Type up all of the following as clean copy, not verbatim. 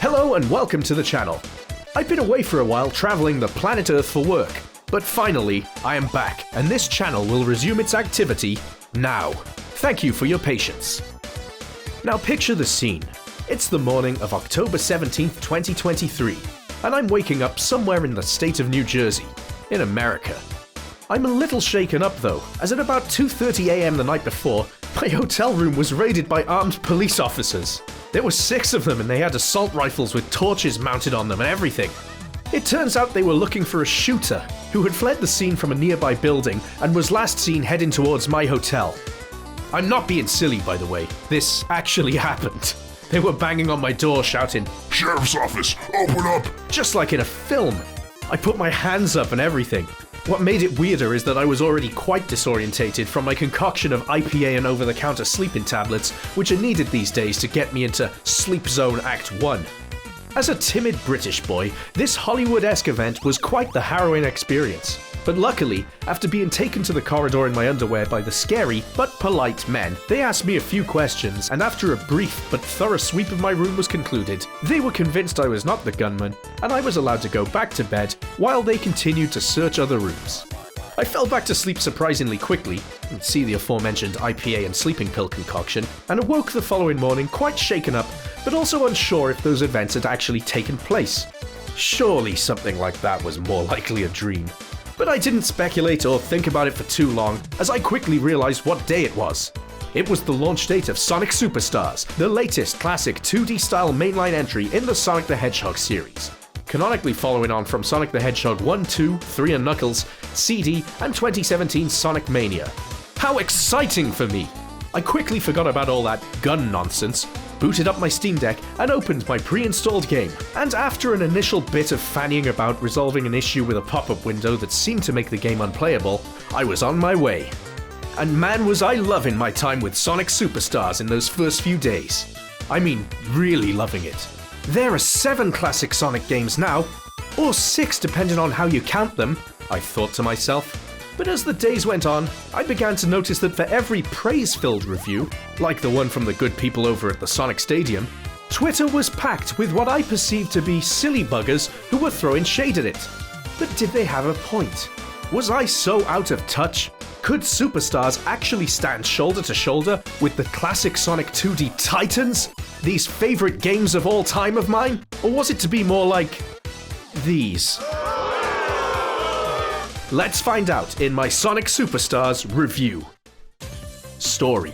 Hello and welcome to the channel. I've been away for a while traveling the planet Earth for work, but finally I am back and this channel will resume its activity now. Thank you for your patience. Now picture the scene. It's the morning of October 17th, 2023, and I'm waking up somewhere in the state of New Jersey, in America. I'm a little shaken up though, as at about 2:30 AM the night before, my hotel room was raided by armed police officers. There were 6 of them and they had assault rifles with torches mounted on them and everything. It turns out they were looking for a shooter who had fled the scene from a nearby building and was last seen heading towards my hotel. I'm not being silly, by the way. This actually happened. They were banging on my door shouting, "Sheriff's office, open up!" Just like in a film. I put my hands up and everything. What made it weirder is that I was already quite disorientated from my concoction of IPA and over-the-counter sleeping tablets, which are needed these days to get me into Sleep Zone Act 1. As a timid British boy, this Hollywood-esque event was quite the harrowing experience. But luckily, after being taken to the corridor in my underwear by the scary but polite men, they asked me a few questions, and after a brief but thorough sweep of my room was concluded, they were convinced I was not the gunman, and I was allowed to go back to bed while they continued to search other rooms. I fell back to sleep surprisingly quickly, see the aforementioned IPA and sleeping pill concoction, and awoke the following morning quite shaken up, but also unsure if those events had actually taken place. Surely something like that was more likely a dream. But I didn't speculate or think about it for too long, as I quickly realized what day it was. It was the launch date of Sonic Superstars, the latest classic 2D-style mainline entry in the Sonic the Hedgehog series, canonically following on from Sonic the Hedgehog 1, 2, 3 and Knuckles, CD, and 2017 Sonic Mania. How exciting for me! I quickly forgot about all that gun nonsense, booted up my Steamdeck, and opened my pre-installed game, and after an initial bit of fannying about resolving an issue with a pop-up window that seemed to make the game unplayable, I was on my way. And man was I loving my time with Sonic Superstars in those first few days. I mean, really loving it. There are 7 classic Sonic games now, or 6 depending on how you count them, I thought to myself. But as the days went on, I began to notice that for every praise-filled review, like the one from the good people over at the Sonic Stadium, Twitter was packed with what I perceived to be silly buggers who were throwing shade at it. But did they have a point? Was I so out of touch? Could Superstars actually stand shoulder to shoulder with the classic Sonic 2D titans? These favorite games of all time of mine? Or was it to be more like these? Let's find out in my Sonic Superstars review. Story.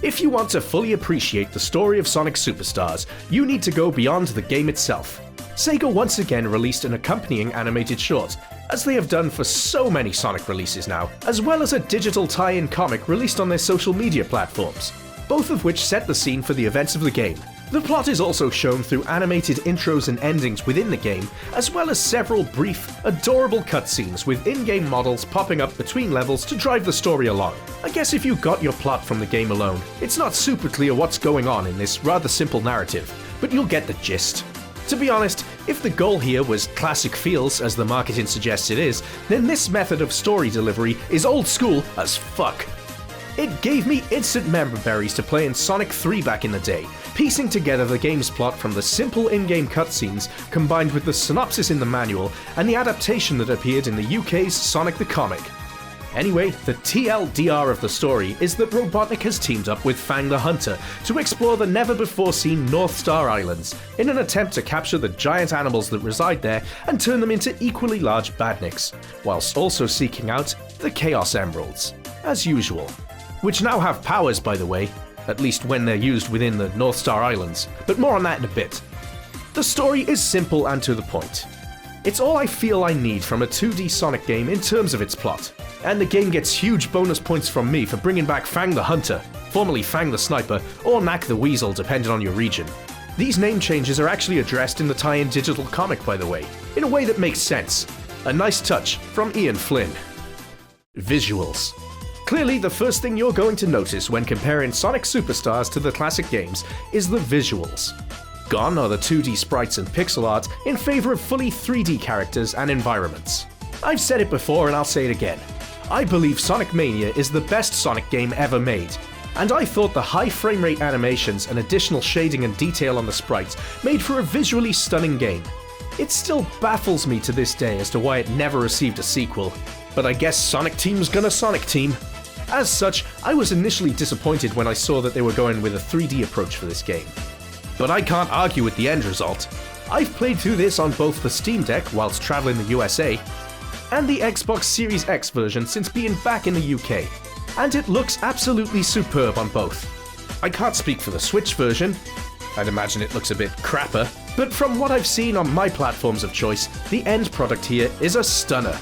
If you want to fully appreciate the story of Sonic Superstars, you need to go beyond the game itself. SEGA once again released an accompanying animated short, as they have done for so many Sonic releases now, as well as a digital tie-in comic released on their social media platforms, both of which set the scene for the events of the game. The plot is also shown through animated intros and endings within the game, as well as several brief, adorable cutscenes with in-game models popping up between levels to drive the story along. I guess if you got your plot from the game alone, it's not super clear what's going on in this rather simple narrative, but you'll get the gist. To be honest, if the goal here was classic feels, as the marketing suggests it is, then this method of story delivery is old school as fuck. It gave me instant member berries to play in Sonic 3 back in the day, piecing together the game's plot from the simple in-game cutscenes combined with the synopsis in the manual and the adaptation that appeared in the UK's Sonic the Comic. Anyway, the TLDR of the story is that Robotnik has teamed up with Fang the Hunter to explore the never-before-seen North Star Islands in an attempt to capture the giant animals that reside there and turn them into equally large badniks, whilst also seeking out the Chaos Emeralds, as usual. Which now have powers, by the way, at least when they're used within the North Star Islands, but more on that in a bit. The story is simple and to the point. It's all I feel I need from a 2D Sonic game in terms of its plot, and the game gets huge bonus points from me for bringing back Fang the Hunter, formerly Fang the Sniper, or Knack the Weasel depending on your region. These name changes are actually addressed in the tie-in digital comic, by the way, in a way that makes sense. A nice touch from Ian Flynn. Visuals. Clearly, the first thing you're going to notice when comparing Sonic Superstars to the classic games is the visuals. Gone are the 2D sprites and pixel art in favor of fully 3D characters and environments. I've said it before and I'll say it again. I believe Sonic Mania is the best Sonic game ever made, and I thought the high frame rate animations and additional shading and detail on the sprites made for a visually stunning game. It still baffles me to this day as to why it never received a sequel, but I guess Sonic Team's gonna Sonic Team. As such, I was initially disappointed when I saw that they were going with a 3D approach for this game. But I can't argue with the end result. I've played through this on both the Steamdeck whilst traveling the USA, and the Xbox Series X version since being back in the UK, and it looks absolutely superb on both. I can't speak for the Switch version, I'd imagine it looks a bit crapper, but from what I've seen on my platforms of choice, the end product here is a stunner.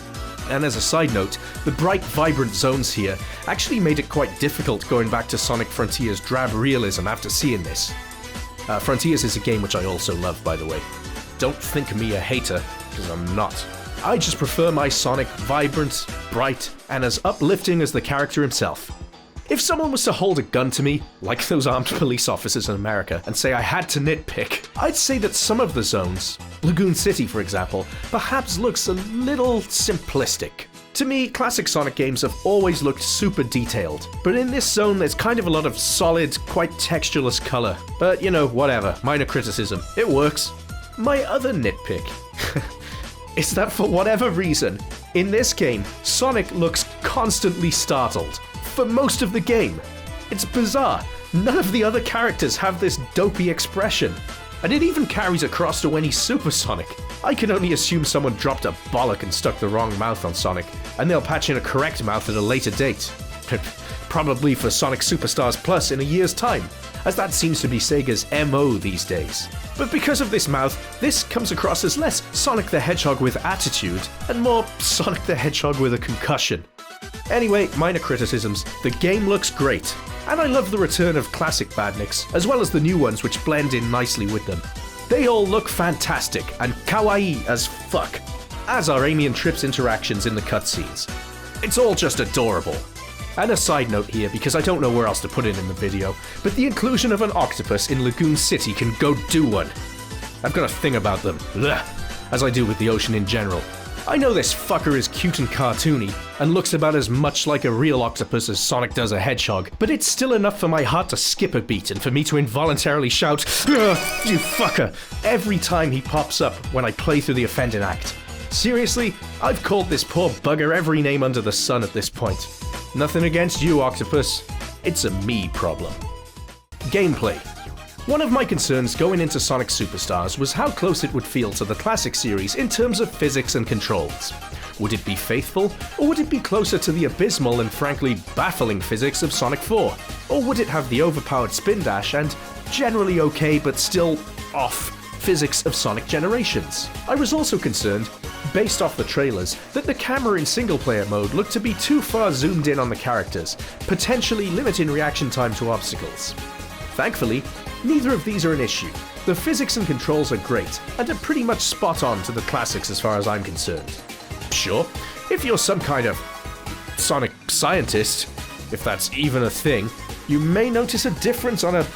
And as a side note, the bright, vibrant zones here actually made it quite difficult going back to Sonic Frontiers' drab realism after seeing this. Frontiers is a game which I also love, by the way. Don't think me a hater, because I'm not. I just prefer my Sonic vibrant, bright, and as uplifting as the character himself. If someone was to hold a gun to me, like those armed police officers in America, and say I had to nitpick, I'd say that some of the zones, Lagoon City for example, perhaps looks a little simplistic. To me, classic Sonic games have always looked super detailed, but in this zone there's kind of a lot of solid, quite textureless colour. But you know, whatever, minor criticism, it works. My other nitpick is that for whatever reason, in this game, Sonic looks constantly startled. For most of the game. It's bizarre. None of the other characters have this dopey expression. And it even carries across to when he's supersonic. I can only assume someone dropped a bollock and stuck the wrong mouth on Sonic, and they'll patch in a correct mouth at a later date. Probably for Sonic Superstars Plus in a year's time, as that seems to be Sega's MO these days. But because of this mouth, this comes across as less Sonic the Hedgehog with attitude, and more Sonic the Hedgehog with a concussion. Anyway, minor criticisms, the game looks great, and I love the return of classic badniks, as well as the new ones which blend in nicely with them. They all look fantastic, and kawaii as fuck, as are Amy and Trip's interactions in the cutscenes. It's all just adorable. And a side note here, because I don't know where else to put it in the video, but the inclusion of an octopus in Lagoon City can go do one. I've got a thing about them, as I do with the ocean in general. I know this fucker is cute and cartoony, and looks about as much like a real octopus as Sonic does a hedgehog, but it's still enough for my heart to skip a beat and for me to involuntarily shout, "You fucker," every time he pops up when I play through the offending act. Seriously, I've called this poor bugger every name under the sun at this point. Nothing against you, Octopus. It's a me problem. Gameplay. One of my concerns going into Sonic Superstars was how close it would feel to the classic series in terms of physics and controls. Would it be faithful, or would it be closer to the abysmal and frankly baffling physics of Sonic 4? Or would it have the overpowered spin dash and generally okay but still off physics of Sonic Generations? I was also concerned, based off the trailers, that the camera in single-player mode looked to be too far zoomed in on the characters, potentially limiting reaction time to obstacles. Thankfully, neither of these are an issue. The physics and controls are great, and are pretty much spot on to the classics as far as I'm concerned. Sure, if you're some kind of Sonic scientist, if that's even a thing, you may notice a difference on a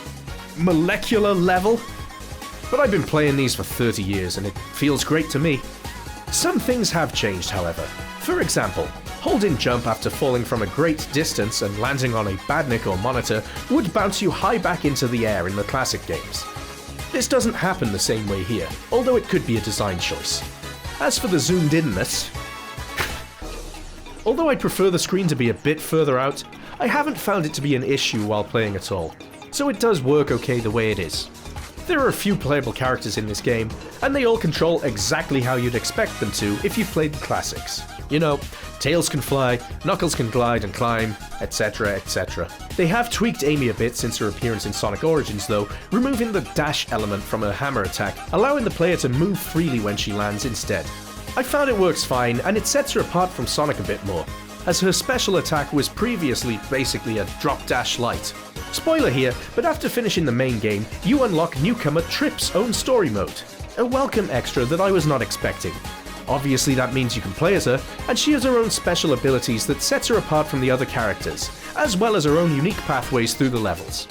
molecular level. But I've been playing these for 30 years and it feels great to me. Some things have changed, however. For example, holding jump after falling from a great distance and landing on a badnik or monitor would bounce you high back into the air in the classic games. This doesn't happen the same way here, although it could be a design choice. As for the zoomed inness, although I'd prefer the screen to be a bit further out, I haven't found it to be an issue while playing at all, so it does work okay the way it is. There are a few playable characters in this game, and they all control exactly how you'd expect them to if you've played the classics. You know, Tails can fly, Knuckles can glide and climb, etc, etc. They have tweaked Amy a bit since her appearance in Sonic Origins though, removing the dash element from her hammer attack, allowing the player to move freely when she lands instead. I found it works fine, and it sets her apart from Sonic a bit more, as her special attack was previously basically a drop dash light. Spoiler here, but after finishing the main game, you unlock newcomer Trip's own story mode. A welcome extra that I was not expecting. Obviously that means you can play as her, and she has her own special abilities that sets her apart from the other characters, as well as her own unique pathways through the levels.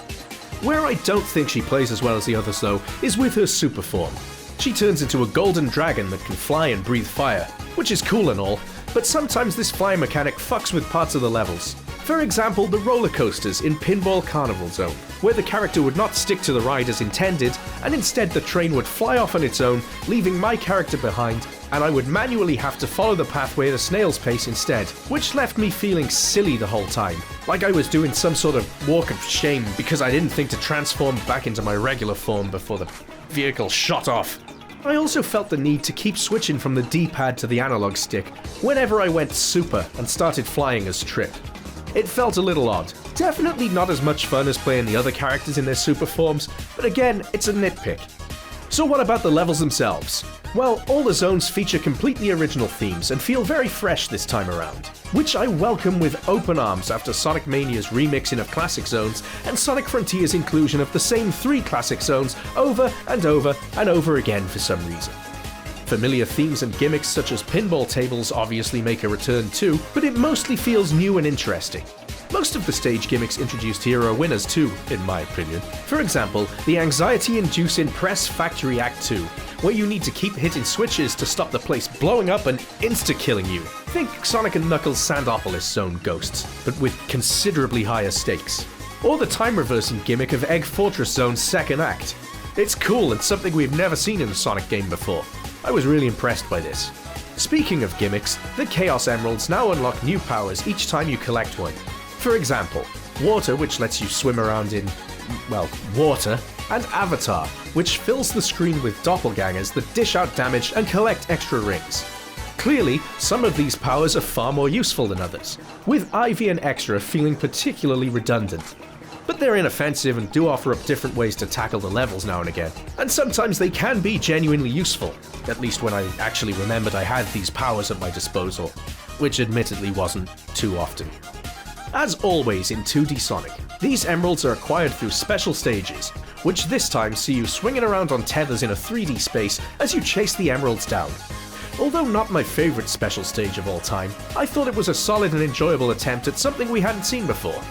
Where I don't think she plays as well as the others though, is with her super form. She turns into a golden dragon that can fly and breathe fire, which is cool and all, but sometimes this flying mechanic fucks with parts of the levels. For example, the roller coasters in Pinball Carnival Zone, where the character would not stick to the ride as intended, and instead the train would fly off on its own, leaving my character behind, and I would manually have to follow the pathway at a snail's pace instead, which left me feeling silly the whole time, like I was doing some sort of walk of shame because I didn't think to transform back into my regular form before the vehicle shot off. I also felt the need to keep switching from the D-pad to the analog stick whenever I went super and started flying as Trip. It felt a little odd. Definitely not as much fun as playing the other characters in their super forms, but again, it's a nitpick. So what about the levels themselves? Well, all the zones feature completely original themes and feel very fresh this time around, which I welcome with open arms after Sonic Mania's remixing of classic zones and Sonic Frontier's inclusion of the same 3 classic zones over and over and over again for some reason. Familiar themes and gimmicks such as pinball tables obviously make a return too, but it mostly feels new and interesting. Most of the stage gimmicks introduced here are winners too, in my opinion. For example, the anxiety-inducing Press Factory Act 2, where you need to keep hitting switches to stop the place blowing up and insta-killing you. Think Sonic & Knuckles Sandopolis Zone ghosts, but with considerably higher stakes. Or the time-reversing gimmick of Egg Fortress Zone's second act. It's cool and something we've never seen in a Sonic game before. I was really impressed by this. Speaking of gimmicks, the Chaos Emeralds now unlock new powers each time you collect one. For example, Water, which lets you swim around in, well, water, and Avatar, which fills the screen with doppelgangers that dish out damage and collect extra rings. Clearly, some of these powers are far more useful than others, with Ivy and Extra feeling particularly redundant. But they're inoffensive and do offer up different ways to tackle the levels now and again, and sometimes they can be genuinely useful, at least when I actually remembered I had these powers at my disposal, which admittedly wasn't too often. As always in 2D Sonic, these emeralds are acquired through special stages, which this time see you swinging around on tethers in a 3D space as you chase the emeralds down. Although not my favourite special stage of all time, I thought it was a solid and enjoyable attempt at something we hadn't seen before.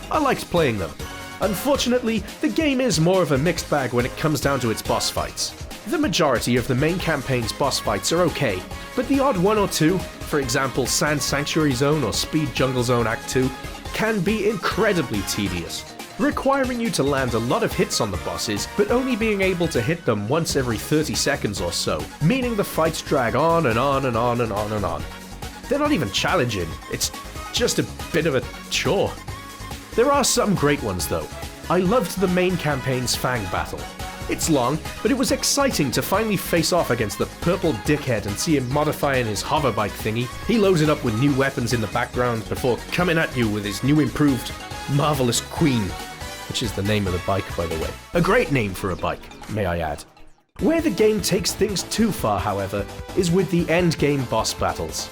I liked playing them. Unfortunately, the game is more of a mixed bag when it comes down to its boss fights. The majority of the main campaign's boss fights are okay, but the odd one or two, for example Sand Sanctuary Zone or Speed Jungle Zone Act 2, can be incredibly tedious, requiring you to land a lot of hits on the bosses, but only being able to hit them once every 30 seconds or so, meaning the fights drag on and on and on and on and on. They're not even challenging, it's just a bit of a chore. There are some great ones though. I loved the main campaign's Fang battle. It's long, but it was exciting to finally face off against the purple dickhead and see him modifying his hoverbike thingy. He loads it up with new weapons in the background before coming at you with his new improved Marvelous Queen, which is the name of the bike by the way. A great name for a bike, may I add. Where the game takes things too far, however, is with the endgame boss battles.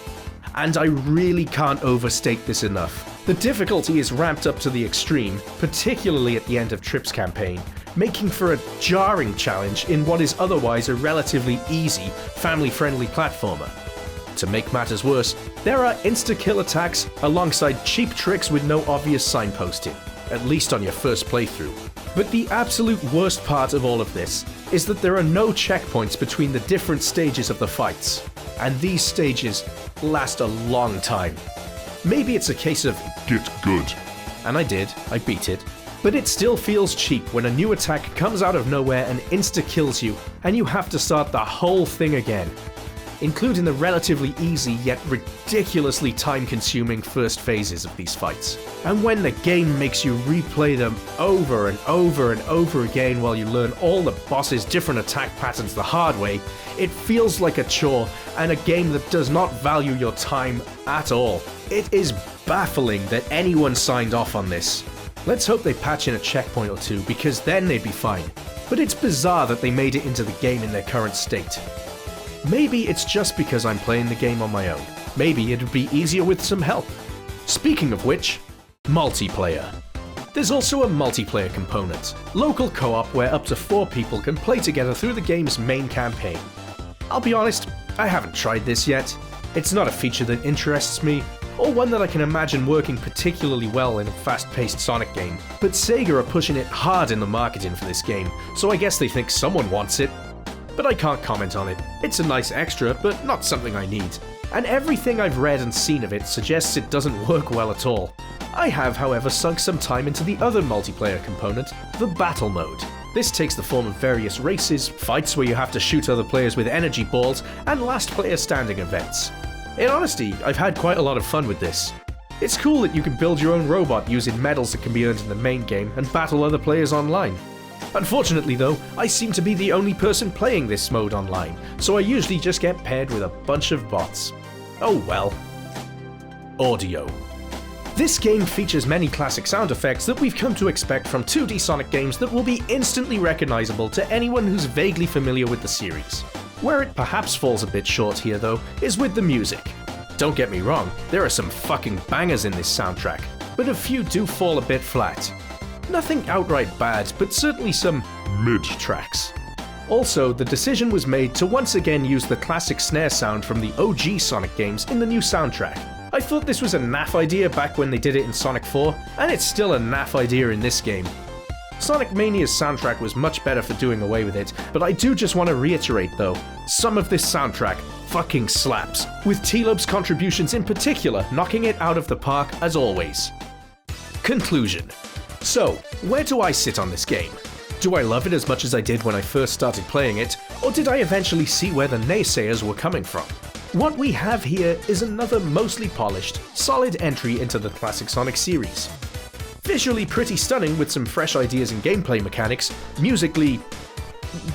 And I really can't overstate this enough. The difficulty is ramped up to the extreme, particularly at the end of Trip's campaign, making for a jarring challenge in what is otherwise a relatively easy, family-friendly platformer. To make matters worse, there are insta-kill attacks alongside cheap tricks with no obvious signposting, at least on your first playthrough. But the absolute worst part of all of this is that there are no checkpoints between the different stages of the fights, and these stages last a long time. Maybe it's a case of get good. And I did, I beat it. But it still feels cheap when a new attack comes out of nowhere and insta-kills you, and you have to start the whole thing again, including the relatively easy yet ridiculously time-consuming first phases of these fights. And when the game makes you replay them over and over and over again while you learn all the boss's different attack patterns the hard way, it feels like a chore and a game that does not value your time at all. It is baffling that anyone signed off on this. Let's hope they patch in a checkpoint or two, because then they'd be fine. But it's bizarre that they made it into the game in their current state. Maybe it's just because I'm playing the game on my own. Maybe it'd be easier with some help. Speaking of which, multiplayer. There's also a multiplayer component, local co-op where up to 4 people can play together through the game's main campaign. I'll be honest, I haven't tried this yet. It's not a feature that interests me, or one that I can imagine working particularly well in a fast-paced Sonic game, but SEGA are pushing it hard in the marketing for this game, so I guess they think someone wants it. But I can't comment on it. It's a nice extra, but not something I need. And everything I've read and seen of it suggests it doesn't work well at all. I have, however, sunk some time into the other multiplayer component, the battle mode. This takes the form of various races, fights where you have to shoot other players with energy balls, and last player standing events. In honesty, I've had quite a lot of fun with this. It's cool that you can build your own robot using medals that can be earned in the main game and battle other players online. Unfortunately though, I seem to be the only person playing this mode online, so I usually just get paired with a bunch of bots. Oh well. Audio. This game features many classic sound effects that we've come to expect from 2D Sonic games that will be instantly recognizable to anyone who's vaguely familiar with the series. Where it perhaps falls a bit short here though, is with the music. Don't get me wrong, there are some fucking bangers in this soundtrack, but a few do fall a bit flat. Nothing outright bad, but certainly some mid tracks. Also, the decision was made to once again use the classic snare sound from the OG Sonic games in the new soundtrack. I thought this was a naff idea back when they did it in Sonic 4, and it's still a naff idea in this game. Sonic Mania's soundtrack was much better for doing away with it, but I do just want to reiterate though, some of this soundtrack fucking slaps, with T-Lob's contributions in particular knocking it out of the park as always. Conclusion. So, where do I sit on this game? Do I love it as much as I did when I first started playing it, or did I eventually see where the naysayers were coming from? What we have here is another mostly polished, solid entry into the classic Sonic series. Visually pretty stunning with some fresh ideas and gameplay mechanics, musically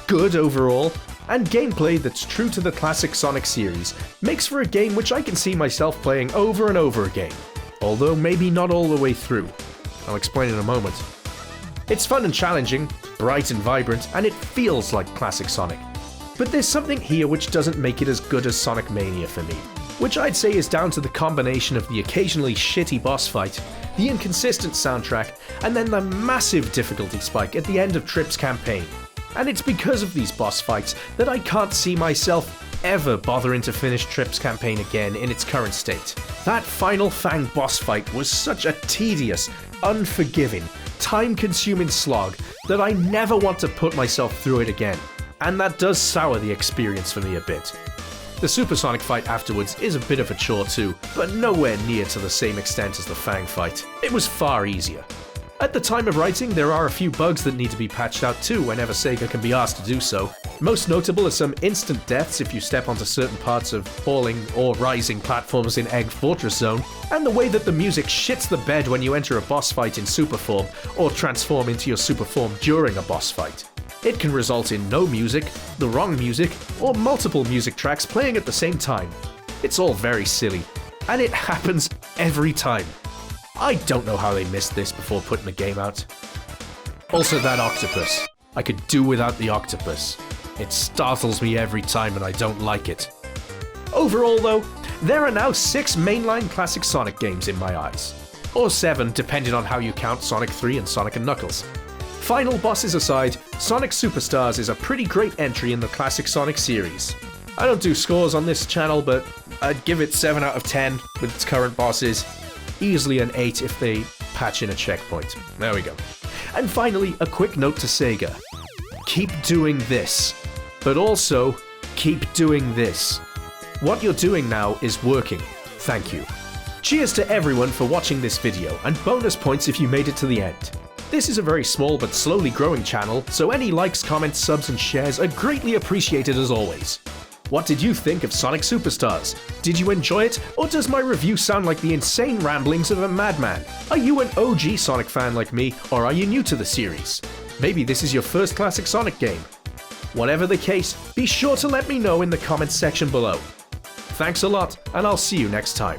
good overall, and gameplay that's true to the classic Sonic series makes for a game which I can see myself playing over and over again, although maybe not all the way through. I'll explain in a moment. It's fun and challenging, bright and vibrant, and it feels like classic Sonic. But there's something here which doesn't make it as good as Sonic Mania for me, which I'd say is down to the combination of the occasionally shitty boss fight, the inconsistent soundtrack, and then the massive difficulty spike at the end of Trip's campaign. And it's because of these boss fights that I can't see myself ever bothering to finish Trip's campaign again in its current state. That final Fang boss fight was such a tedious, unforgiving, time-consuming slog that I never want to put myself through it again. And that does sour the experience for me a bit. The Supersonic fight afterwards is a bit of a chore too, but nowhere near to the same extent as the Fang fight. It was far easier. At the time of writing, there are a few bugs that need to be patched out too whenever SEGA can be asked to do so. Most notable are some instant deaths if you step onto certain parts of falling or rising platforms in Egg Fortress Zone, and the way that the music shits the bed when you enter a boss fight in super form or transform into your super form during a boss fight. It can result in no music, the wrong music, or multiple music tracks playing at the same time. It's all very silly, and it happens every time. I don't know how they missed this before putting the game out. Also that octopus. I could do without the octopus. It startles me every time and I don't like it. Overall though, there are now 6 mainline classic Sonic games in my eyes. Or 7 depending on how you count Sonic 3 and Sonic & Knuckles. Final bosses aside, Sonic Superstars is a pretty great entry in the classic Sonic series. I don't do scores on this channel, but I'd give it 7 out of 10 with its current bosses. Easily an 8 if they patch in a checkpoint. There we go. And finally, a quick note to SEGA. Keep doing this. But also, keep doing this. What you're doing now is working. Thank you. Cheers to everyone for watching this video, and bonus points if you made it to the end. This is a very small but slowly growing channel, so any likes, comments, subs and shares are greatly appreciated as always. What did you think of Sonic Superstars? Did you enjoy it, or does my review sound like the insane ramblings of a madman? Are you an OG Sonic fan like me, or are you new to the series? Maybe this is your first classic Sonic game. Whatever the case, be sure to let me know in the comments section below. Thanks a lot, and I'll see you next time.